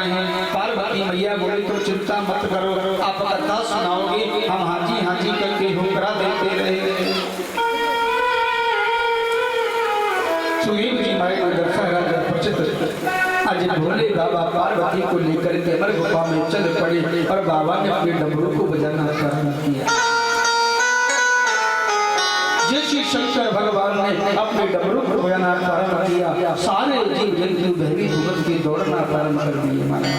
पार्वती मैया बोले तो चिंता मत करो, आप कथा सुनाओगे हम हाजी हाजी करके होकरा देते रहे। सुग्रीव जी मारे दशहरा प्रचित आज भोले बाबा पार्वती को लेकर के अमर गुफा में चल पड़े और बाबा ने अपने डमरू को बजाना प्रारंभ किया। जैसे शंकर भगवान ने अपने डमरू को बजाना प्रारंभ किया, सारे जीव जंतु भयभीत होकर के दौड़ना प्रारंभ कर दिए। माना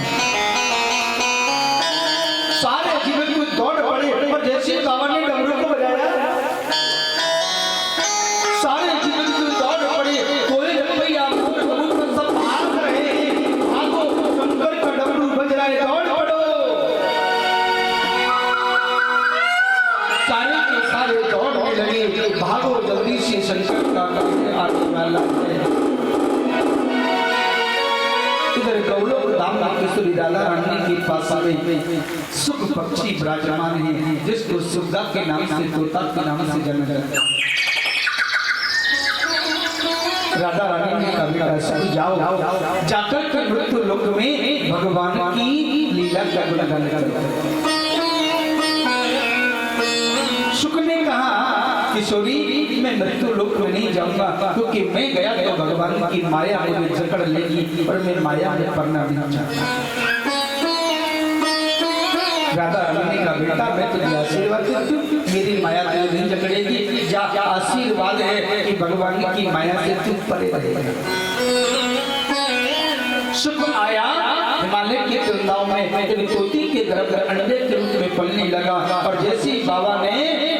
सारे जीव जंतु दौड़ पड़े और जैसे बाबा ने डमरू को बजाया सारे जीव जंतु दौड़ पड़े। कोई रुपया सब भाग रहे हैं, भागो शंकर का डमरू बज रहा है, दौड़ पड़ो। सारे के सारे दौड़ने लगे, भागो जल्दी से शंकर का आने वाला है। इधर गौलोक धाम किशोरी राधा रानी के पास में सुख पक्षी विराजमान है, जिसको सुग्गा के नाम से तोता के नाम से जाना जाता है। राधा रानी ने कहा सब जाओ जाकर के मृत्यु लोक में भगवान की लीला का गुणगान करो। शुक ने कहा किशोरी मैं मृत्यु लोक में नहीं जाऊंगा, क्योंकि मैं गया तो भगवान की माया मुझे जकड़ लेगी और मैं माया में पड़ना नहीं चाहता। राधा रानी का बेटा मैं तुझे आशीर्वाद देती हूँ, मेरी माया तुझे नहीं जकड़ेगी। जा आशीर्वाद है कि भगवान की माया से तू परे रहेगा। शुक आया हिमालय के वृंदावन में, एक तोती के गर्भ अंडे के रूप में पलने लगा और जैसे बाबा ने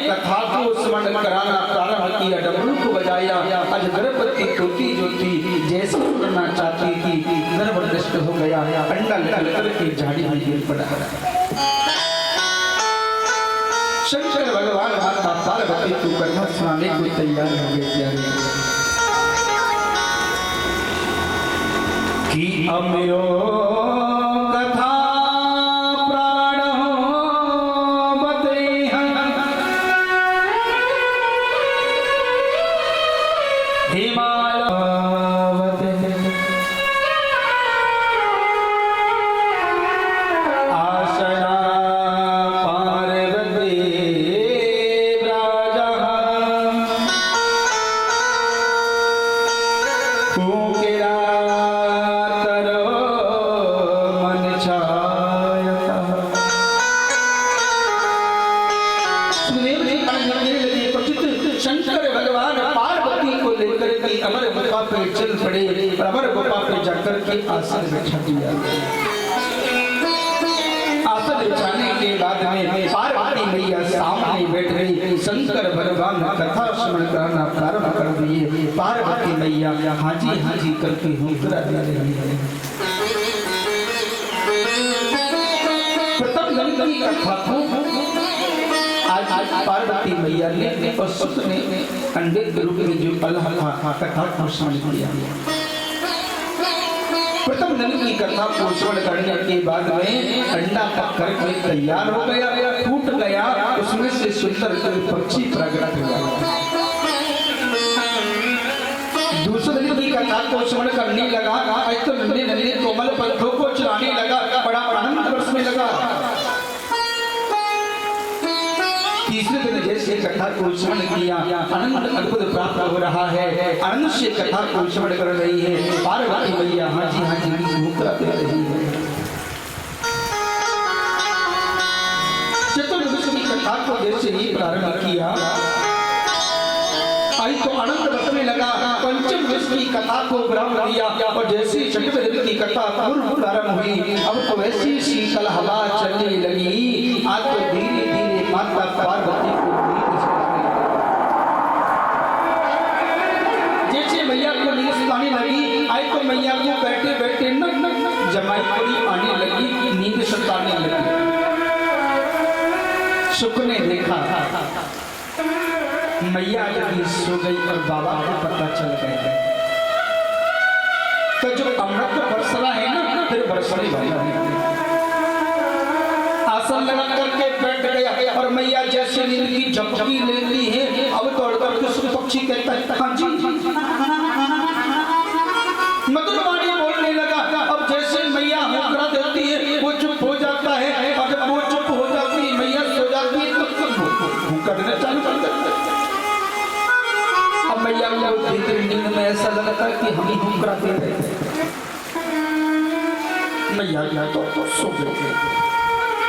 कथा को स्मरण कराना प्रारंभ किया, डमरू को बजाया, आज गर्भवती तोती जो थी जैसे उड़ना चाहती थी गर्भनष्ट हो गया, अंडा निकल करके झाड़ी में गिर पड़ा। शंकर भगवान माता पार्वती को कथा सुनाने को तैयार हो गए। प्यारे कि अमरो कथा प्राण बते हिमालय आशया पार्वती राजा कुकेरा अमर गुफा पे चल पड़े और अमर गुफा पे जाकर के आसन बिठा दिया। आसन बिछाने के बाद में पार्वती मैया सामने बैठ गई, शंकर भगवान कथा श्रवण करना प्रारंभ कर दिए। पार्वती मैया हाजी हाजी करके होकरा दे रही है। प्रथम दिन की कथा को आज पार्वती मैया ने और सुख ने अंडे के रूप में जो अल्लाह था कथा को श्रवण किया। प्रथम दिन की कथा को श्रवण करने के बाद में अंडा पक करके तैयार हो गया, फूट गया, उसमें से सुंदर पक्षी प्रकट हुआ। दूसरे दिन की कथा को श्रवण करने लगा, तो नन्हे नन्हे कोमल पंखों को चलाने लगा, बड़ा आनंद बरसने लगा। तीसरे दिन जैसे कथा को श्रवण किया, आनंद अद्भुत प्राप्त हो रहा है, आनंद से कथा को श्रवण कर रही है। पार्वती मैया हाजी हाजी होकरा दे रही है। चतुर्दशी की कथा को जैसे ही प्रारंभ किया, आई तो आनंद बरसने लगा। पंचम दिवस की कथा को प्रारंभ किया और जैसे छठवें दिन की कथा पूर्व प्रारंभ हुई, अब तो वैसी शीतल हवा चलने लगी। आज तो धीरे धीरे माता पार्वती को जैसे मैया को नींद सुलाने लगी, आई तो मैया को बैठे बैठे जमाई पड़ी आने लगी, नींद सुलाने लगी। सुख ने देखा मैया यदि सो गई और बाबा को पता चल गया, तो जो अमृत बरसना है ना फिर बरसने वाला है। आसन लगा करके बैठ गया और मैया जैसे नींद की झपकी लेती है, अब दौड़ करके सुख पक्षी कहता है हाँ जी, मधुर वाणी बोलने लगा। अब जैसे मैया होकरा भीतर नींद में ऐसा लगता है कि हम ही घूम कराते थे। मैया तो सो गए।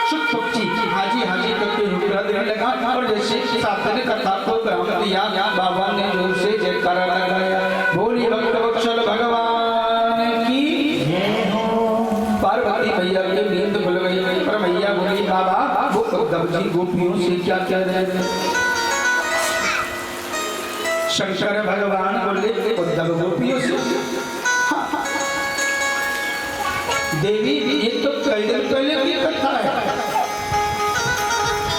शुभ पक्षी हाजी हाजी करके रुकरा देने लगा और जैसे साथ ने कथा को ग्राम दिया बाबा ने जोर से जयकारा लगाया, बोली भक्त वत्सल भगवान की जय हो। पार्वती मैया की नींद खुल गई पर मैया बोली बाबा वो उद्धव जी गोपियों से क्या क्या रहे। शंकर भगवान बोले उद्धव गोपियों से। देवी ये तो कई दिन पहले की कथा है।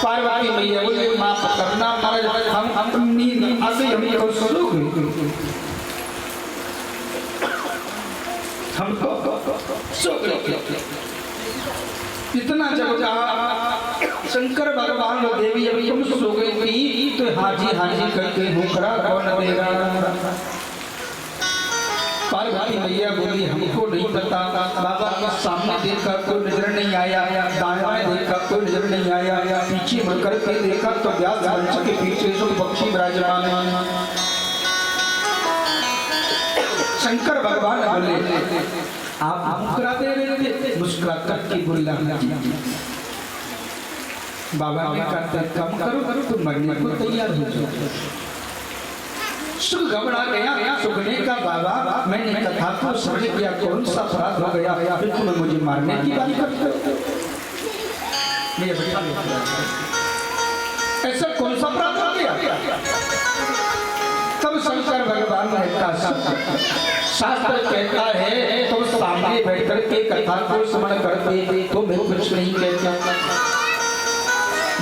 पार्वती मैया बोले माफ करना महाराज, हम नींद आ गई, हम तो सो गए, हमको सो गए। इतना जब शंकर भगवान और देवी अभी तुम सो गई थी तो हाजी हाजी करके भूखरा कौन दे रहा। पार्वती मैया बोली हमको नहीं पता, बाबा के सामने देखा कोई नजर नहीं आया, दाएं देखा कोई नजर नहीं आया, पीछे मुड़ करके देखा तो व्यास वंश के पीछे जो पक्षी विराजमान है। शंकर भगवान बोले आप मुस्कुरा दे रहे थे, मुस्कुरा करके बोला बाबा ने कहा कम करो तुम मरने को तैयार हो जाओ। सुख घबरा गया, सुखने का बाबा मैंने कथा को समझ गया कौन सा अपराध हो गया, फिर तुम मुझे मारने की बात करते हो। ऐसा कौन सा अपराध हो गया। तब शंकर भगवान ने कहा शास्त्र कहता है तुम सामने बैठ करके कथा को स्मरण करते तो मैं कुछ नहीं कहता,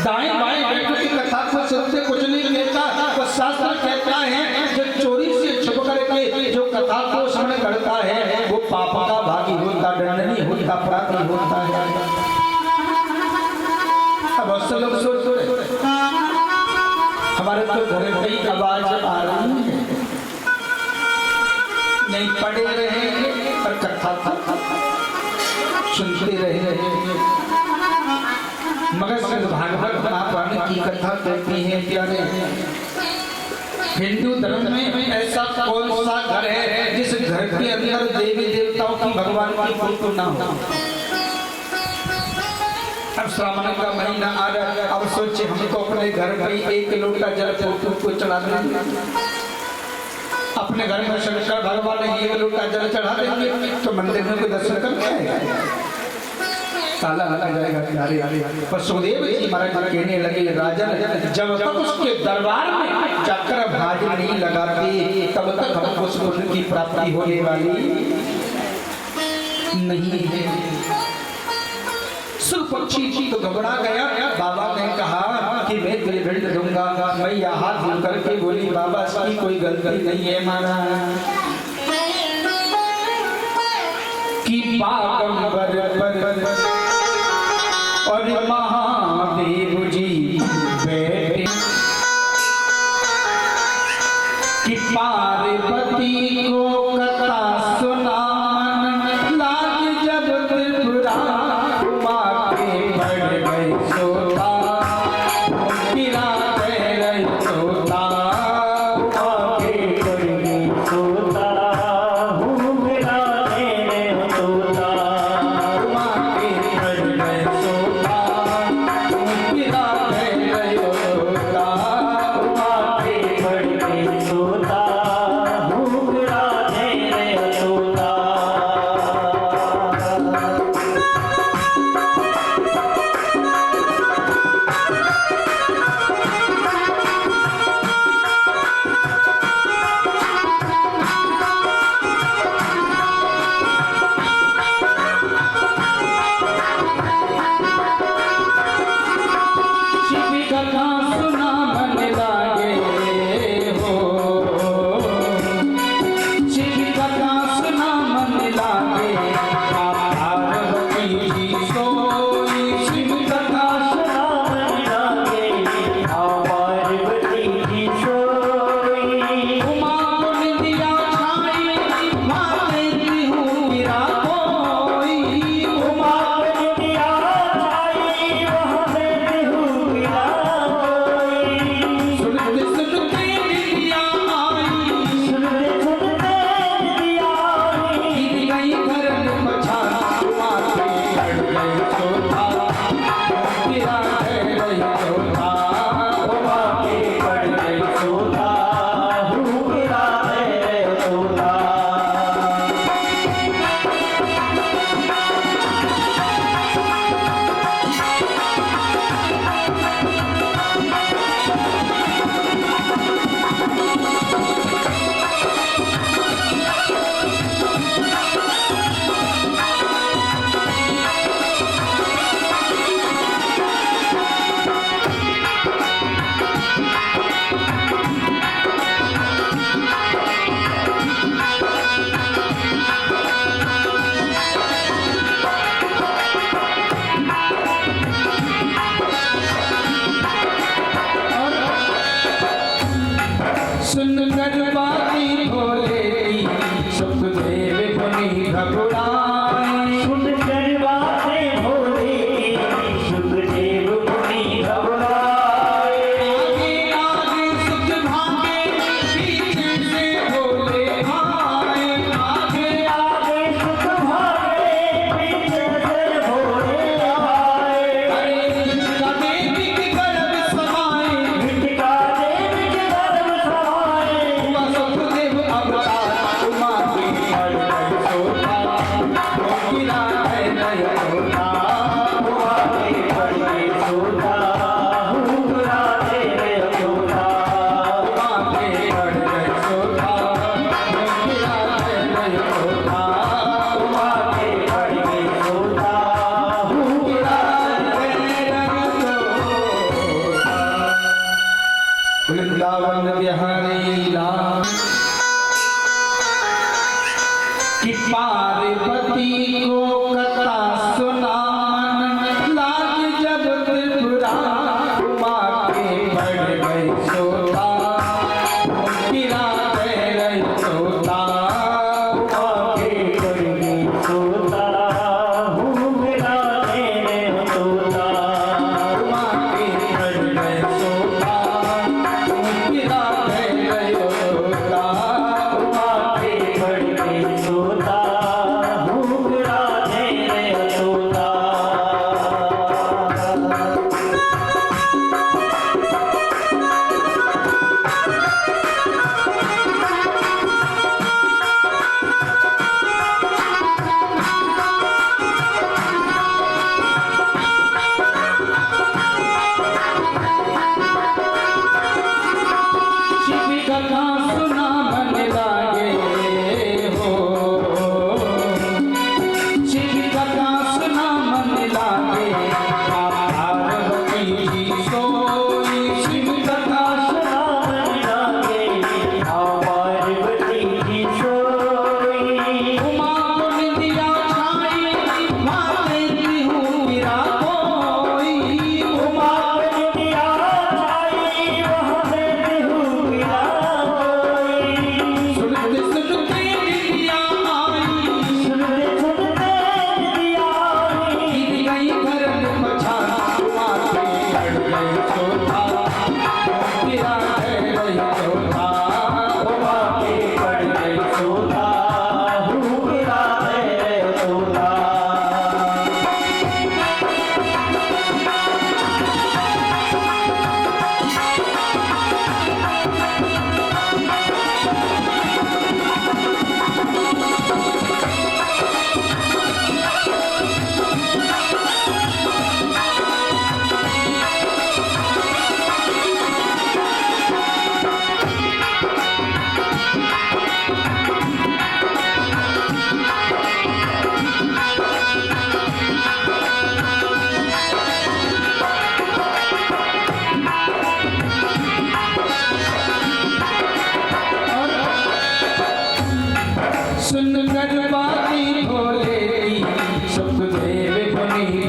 दाएं बाएं बैठ के कथा को सुनते कुछ नहीं कहता। तो शास्त्र कहता है जो चोरी से छुप करके जो कथा को स्मरण करता है वो पाप का भागी होता, दंडनीय होता, अपराधी होता है। अब बहुत लोग सोच रहे हमारे तो घर कई आवाज आ रही है, नहीं पढ़े रहे पर कथा सुनते रहे। मगर भागवत महापुराण की कथा कहती है प्यारे हिंदू धर्म में ऐसा कौन सा घर है जिस घर के अंदर देवी देवताओं की भगवान की फोटो ना हो। अब श्रावण का महीना आ रहा है, अब सोचे हम तो अपने घर में एक लोटा जल फोटो को चढ़ा देंगे, अपने घर में शंकर भगवान ने एक लोटा जल चढ़ा देंगे तो मंदिर में कोई दर्शन करके आएगा, ताला लगा जाएगा प्यारे। पर सुखदेव जी महाराज कहने लगे राजन जब तक उसके दरबार में जाकर भाज नहीं लगाते तब तक हमको सुख की प्राप्ति होने वाली नहीं है। सुख पक्षी तो घबरा गया। बाबा ने कहा कि मैं दिल भिड़ दूंगा। मैं हाथ जोड़ करके बोली बाबा इसकी कोई गलती नहीं है माना कि पागंबर पर और महादेव जी बैठे कि पार्वती को कथा सुना मन लाग जब त्रिपुरा उमा के बढ़ गए सोता गिरा गए सोता उमा के बढ़ गए सोता गिरा गए सोता उमा के बढ़ गए सोता गिरा गए सोता उमा के बढ़ गए सोता गिरा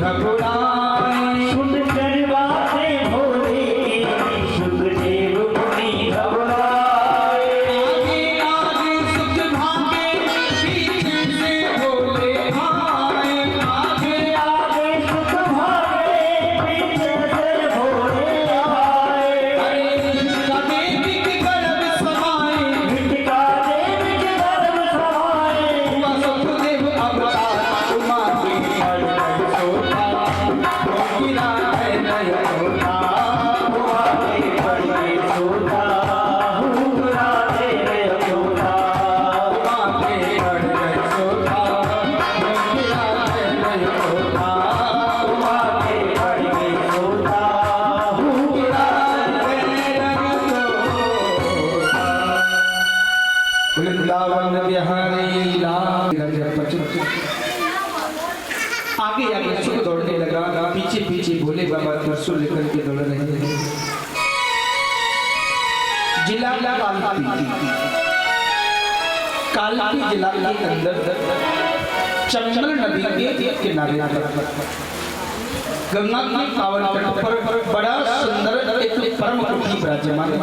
घबराए। सुनकर बातें भोले की सुखदेव मुनि घबराए। आगे आगे सुख भागे पीछे से भोले आए। आगे आगे सुख भागे पीछे से भोले आए। अरे भिटका देवी के गर्भ समाए। भिटका देवी के गर्भ समाए। हुआ सुखदेव अवतार उमा के पड़ गए सोता। वो गिरा है नय होता। हुआ के पड़ गए सोता। हुआ के सोता। उमा के पड़ गए सोता। वो गिरा है नय होता। हुआ के पड़ गए सोता। गिरा है नय होता। वृंदावन बिहारी लाल। आगे आगे सुख दौड़ने लगा, पीछे पीछे भोले बाबा त्रिशूल लेकर के दौड़ रहे हैं। जिला कालपी जिला के अंदर चंबल नदी के किनारे गंगा के पावन तट पर बड़ा सुंदर एक परम कुटी विराजमान है।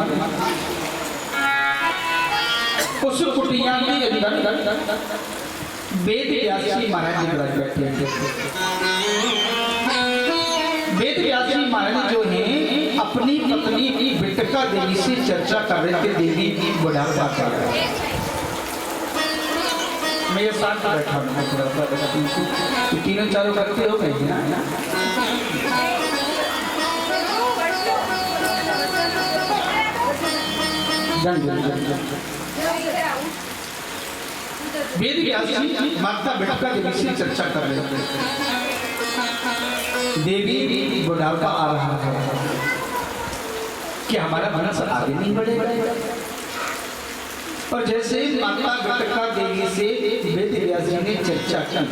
उस कुटिया के अंदर वेद व्यास जी महाराज जी बैठे हैं। वेद व्यास जी महाराज जो हैं अपनी पत्नी भिटका देवी से चर्चा कर रहे थे। देवी बुढ़ापा कर रहे हैं। मैं ये साथ बैठा हूँ। तीनों चारों करते हो कहीं ना वेद व्यास जी माता भिटका देवी से चर्चा कर रहे थे। देवी बुढ़ापा आ रहा है कि हमारा मनस आगे नहीं बढ़ेगा। और जैसे माता भिटका देवी से वेद व्यास जी ने चर्चा की,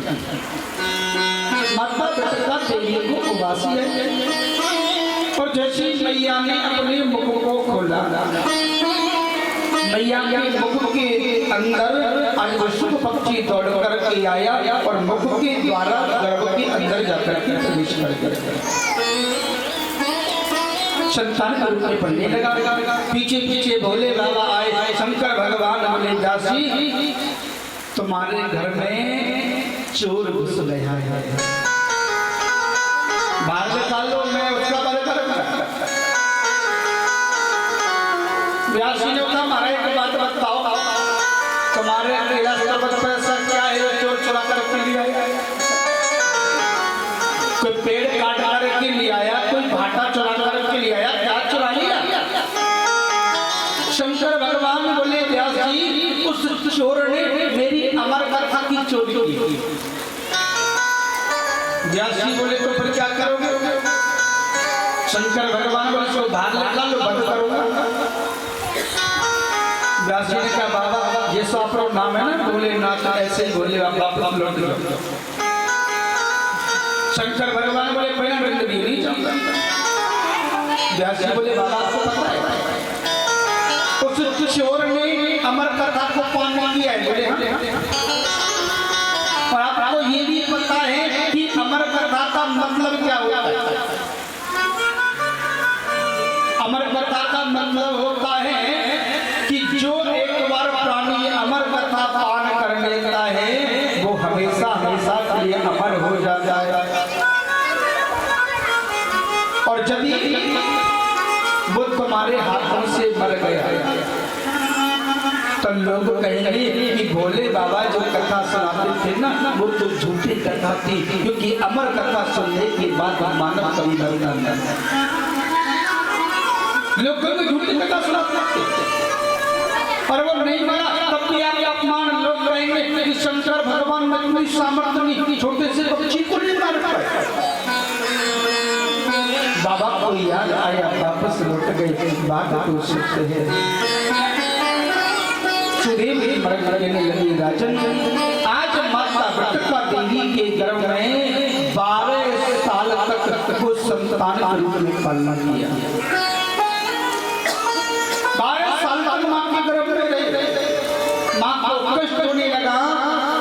माता भिटका देवी को उबासी है। और जैसे मैया ने अपने मुख को खोला, मैया के मुख के अंदर अश्व पक्षी दौड़ करके आया और मुख के द्वारा गर्भ के अंदर जाकर के प्रवेश कर गया। संतान के रूप में पढ़ने लगा। पीछे पीछे भोले बाबा आए। शंकर भगवान बोले दासी तुम्हारे घर में चोर घुस गया है, बाहर निकालो, मैं उसका बल करूंगा। व्यास जी ने कहा महाराज एक बात बताओ, तुम्हारे कैलाश पर्वत पर ऐसा क्या है जो चोर चुरा कर के लिया? कोई पेड़ काट कर के ले आया, कोई भाटा चुरा कर के ले आया, क्या चुरा लिया? शंकर भगवान बोले व्यास जी उस चोर ने मेरी अमर कथा की चोरी की। व्यास जी बोले तो फिर क्या करोगे? शंकर भगवान बोले इसको बाहर निकालो, बंद करूंगा। व्यास जी ने कहा बाबा ये सो आपका नाम है ना? बोले नाथ ऐसे ही बोले आप वापस लौट जाओ। शंकर भगवान बोले पहले वृंद भी नहीं चाहता। व्यास जी बोले बाबा आपको पता है उस चोर ने अमर कथा को पान किया है? बोले हाँ। और आपको ये भी पता है कि अमर कथा का मतलब क्या होता है? अमर कथा का मतलब होता है कि जो एक बार प्राणी अमर कथा पान कर लेता है वो हमेशा हमेशा के लिए अमर हो जाता है। और यदि वो तुम्हारे हाथों से मर गया तो लोग कहेंगे कि भोले बाबा जो कथा सुनाते थे ना वो तो झूठी कथा थी, क्योंकि अमर कथा सुनने के बाद मानव कभी मरता नहीं। लोग कहेंगे झूठी कथा सुनाते थे और वो नहीं मरा, तब भी आप अपमान लोग कहेंगे कि शंकर भगवान में कोई सामर्थ्य नहीं, छोटे से बच्ची को नहीं मार पाए। बाबा को याद आया, वापस लौट गए। बात को सोचते हैं सुदेव मरक लेने लगी। राजन आज माता भिटका देवी के गर्भ में 12 साल तक को संतान के रूप में पालना किया। 12 साल तक मां के गर्भ में रही। मां को कष्ट होने लगा,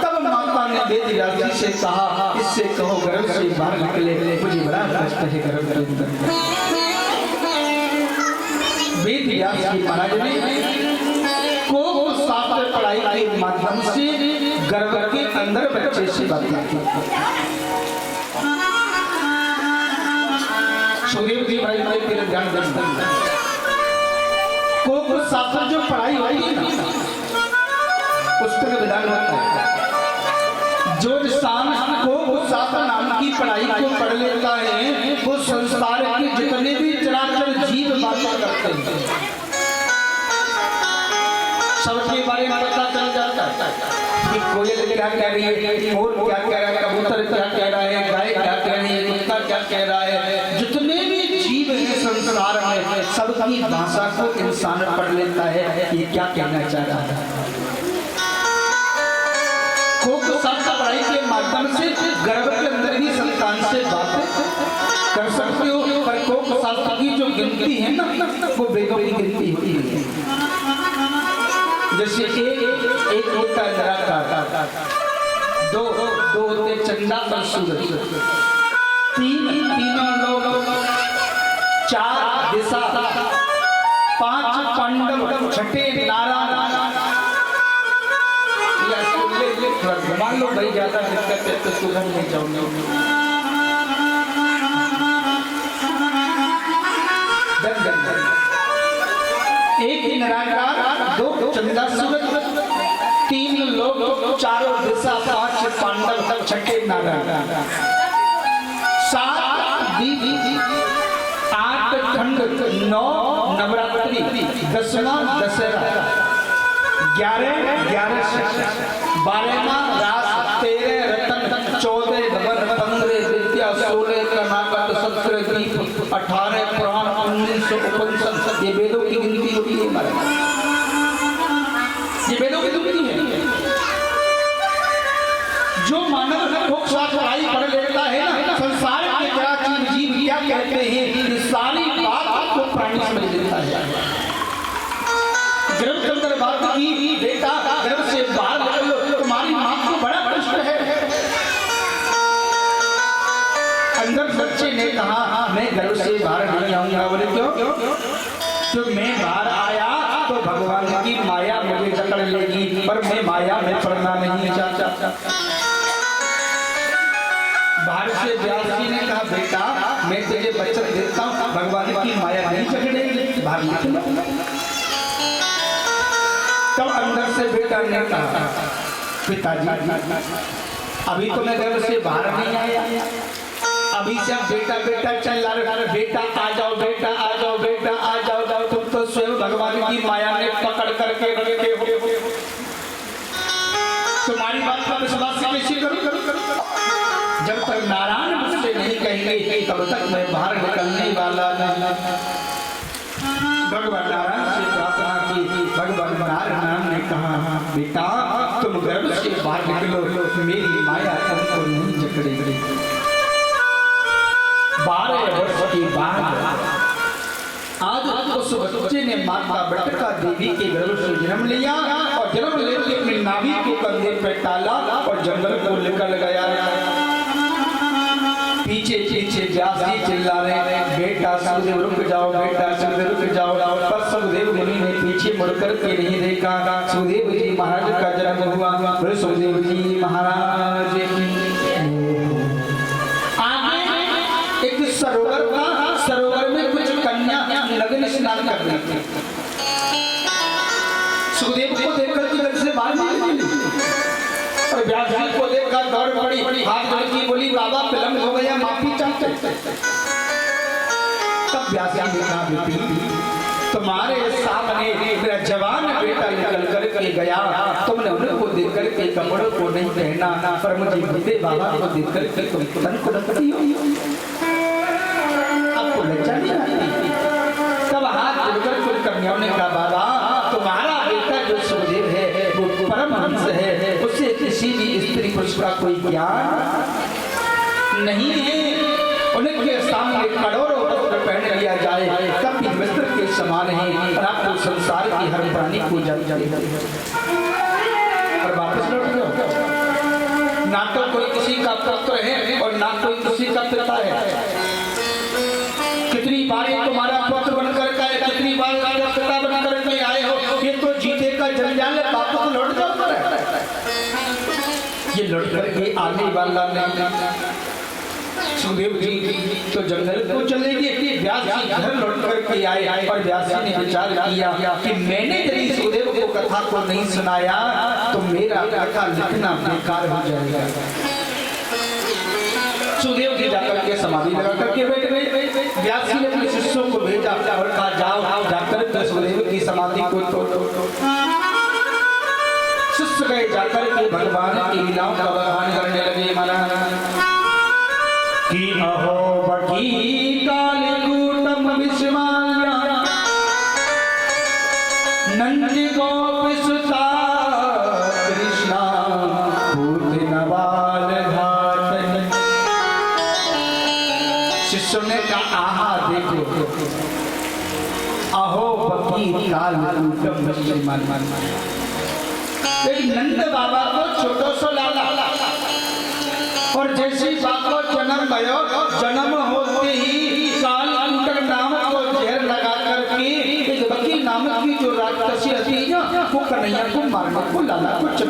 तब माता ने वेद व्यास जी से कहा, इससे कहो गर्भ से बाहर निकले, मुझे बड़ा कष्ट है गर्भ के अंदर। वेद व्यास जी महाराज ने को शास्त्र पढ़ाई के माध्यम से गर्भ के अंदर बच्चे से बात की। सुखदेव जी महाराज तेरे ध्यान देना, को शास्त्र जो पढ़ाई होती है पुस्तक विधान होता है। जो इंसान को शास्त्र नाम की पढ़ाई को पढ़ लेता है, वो संसार के जितने भी चराचर जीव बातें करते हैं सबके बारे में पता चल जाता है कि कोयल क्या कह रही है, मोर क्या कह रहा है, कबूतर क्या कह रहा है, गाय क्या कह रही है, कुत्ता क्या कह रहा है। जितने भी जीव हैं संसार में, सबकी भाषा को इंसान पढ़ लेता है ये क्या कहना चाह रहा है। को शास्त्र पढ़ाई के माध्यम से गर्भ के अंदर ही संतान से बातें कर सकते हो, पर को शास्त्र की जो गिनती है ना, वो वेदों की गिनती होती है। जैसे एक होता है निराकार, दो होते चंदा और सूरज, तीनों लोग, चार दिशा, पांच पांडव, छठे नारायण। मान लो भाई ज्यादा दिक्कत है तो सुधर नहीं जाऊंगे। एक ही निराकार, दो चंदा सूरज, तीन लोग, चारों दिशा, पांच पांडव, छठे नारायण, सात दीप, आठ खंड, 9 नवरात्रि, 10वां दशहरा, 11 12वां रास, 13 रतन, 14 गबन, 15 विद्या, 16 कर्नाटक, 17 दीप, 18 पुराण, 19 उपनिषद। ये वेदों की गिनती होती है हमारे, ये वेदों की गिनती है। जो मानव पढ़ाई पढ़ लेता है ना, संसार के चराचर जीव क्या कहते हैं, ये सारी बात आपको प्राणी समझ लेता है। गर्भ के अंदर बात की, बेटा गर्भ से बाहर निकलो, तुम्हारी मां को बड़ा कष्ट है। अंदर बच्चे ने कहा मैं गर्भ से बाहर नहीं आऊंगा। बोले क्यों? तो मैं बाहर आया तो भगवान की माया मुझे जकड़ लेगी, पर मैं माया में पड़ना नहीं चाहता। बाहर से व्यास जी ने कहा बेटा मैं तुझे वचन देता हूँ, भगवान की माया नहीं जकड़ेगी, बाहर निकलो। तब अंदर से बेटा ने कहा पिताजी अभी तो मैं गर्भ से बाहर नहीं आया, अभी से बेटा बेटा चल रहा है, बेटा आ जाओ, बेटा आ जाओ, बेटा आ जाओ, जाओ। तुम तो स्वयं भगवान की माया ने पकड़ करके रखे हो, तुम्हारी बात का विश्वास कैसे करूं? जब तक नारायण मुझसे नहीं कहेंगे तब तक मैं बाहर निकलने वाला नहीं। भगवान नारायण से प्रार्थना की, भगवान नारायण ने कहा बेटा तुम गर्भ से बाहर निकलो, मेरी माया तुमको नहीं जकड़ेगी। 12 वर्ष के बाद आज उस बच्चे ने माता बटका देवी के गर्भ से जन्म लिया और जन्म लेके अपनी नाभि को कंधे पे टाला और जंगल को निकल गया। पीछे पीछे व्यास जी चिल्ला रहे बेटा सुखदेव रुक जाओ, बेटा सुखदेव रुक जाओ। पर सुखदेव मुनि ने पीछे मुड़कर के नहीं देखा। सुखदेव जी महाराज का जन्म हुआ। बोले सुखदेव जी महाराज आगे एक सरोवर था, सरोवर में कुछ कन्या नग्न स्नान कर रही थी। सुखदेव को देखकर के घर से बाहर निकली और व्यास जी को देखकर दौड़ पड़ी, हाथ जोड़ के बोली बाबा विलंब हो गया, माफी चाहते। तब व्यास जी ने कहा बेटी तुम्हारे सामने मेरा जवान बेटा निकल करके गया, तुमने उनको देख करके कपड़ों को नहीं पहना, पर मुझे बूढ़े बाबा को देख करके तुम तुरंत रखती हो, आपको लज्जा नहीं आती? तब हाथ जोड़कर कुछ कन्याओं ने कहा बाबा तुम्हारा बेटा जो सुखदेव है वो परमहंस है, उसे किसी भी स्त्री पुरुष का कोई ज्ञान नहीं है। उनके सामने करोड़ों वस्त्र पहन लिया जाए तब भी वस्त्र के समान है और आपको संसार की हर प्राणी को जान जाए। और वापस लौट जाओ ना तो कोई किसी का पुत्र है और ना कोई किसी का पिता है। कितनी बार ये तुम्हारा पुत्र बनकर के आए, कितनी बार तुम्हारा पिता बनकर के आए हो, ये तो जीते का जंजाल है, बाप तो लौट जाओ पर है। ये लौट करके आने वाला नहीं। सुखदेव जी तो जंगल को चले गए, व्यास जी घर लौट करके आए और व्यास जी ने विचार किया कि मैंने यदि सुखदेव को कथा को नहीं सुनाया तो मेरा कथा लिखना बेकार हो जाएगा। सुखदेव जी जाकर के समाधि लगा करके बैठ गए। व्यास जी ने अपने शिष्यों को भेजा और कहा जाओ जाकर के सुखदेव की समाधि को तोड़ो। शिष्य गए जाकर के भगवान की लीलाओं का बखान करने लगे। माना कि अहो बकी कालकूटम विस्माल्या नंदी गोप सुता कृष्णा भूत नवाल घाटन। शिष्यों ने कहा आहा देखो, अहो बकी कालकूटम विस्माल्या। नंद बाबा को छोटो सो लाला और जैसी बात को जन्म भयो, जन्म होते ही कालकूटक नाम को जहर लगा करके एक बकी नामक की जो राक्षसी थी ना, वो कन्हैया को मारने को लाला को चल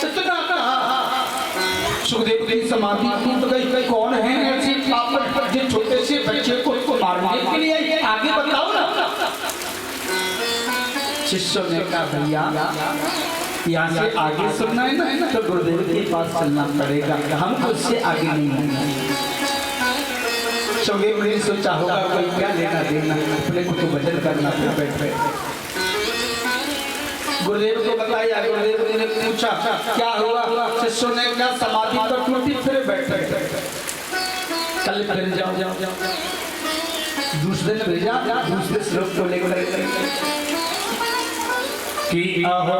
इतना कहा। सुखदेव की समाधि टूट गई। कौन है ऐसी पापड़ जो छोटे से बच्चे को मारने के लिए आगे बताओ ना। शिष्यों ने कहा भैया यहाँ से आगे सुनना है ना तो गुरुदेव के पास चलना पड़ेगा, हमको उससे आगे नहीं है। सुखदेव ने सोचा होगा कोई क्या लेना देना, अपने को तो भजन करना फिर बैठे। गुरुदेव को बताया, गुरुदेव ने पूछा क्या हुआ। शिष्यों ने कहा समाधि तो टूटी फिर बैठे, कल फिर जाओ। दूसरे ने भेजा, दूसरे श्लोक को लेकर कि अहो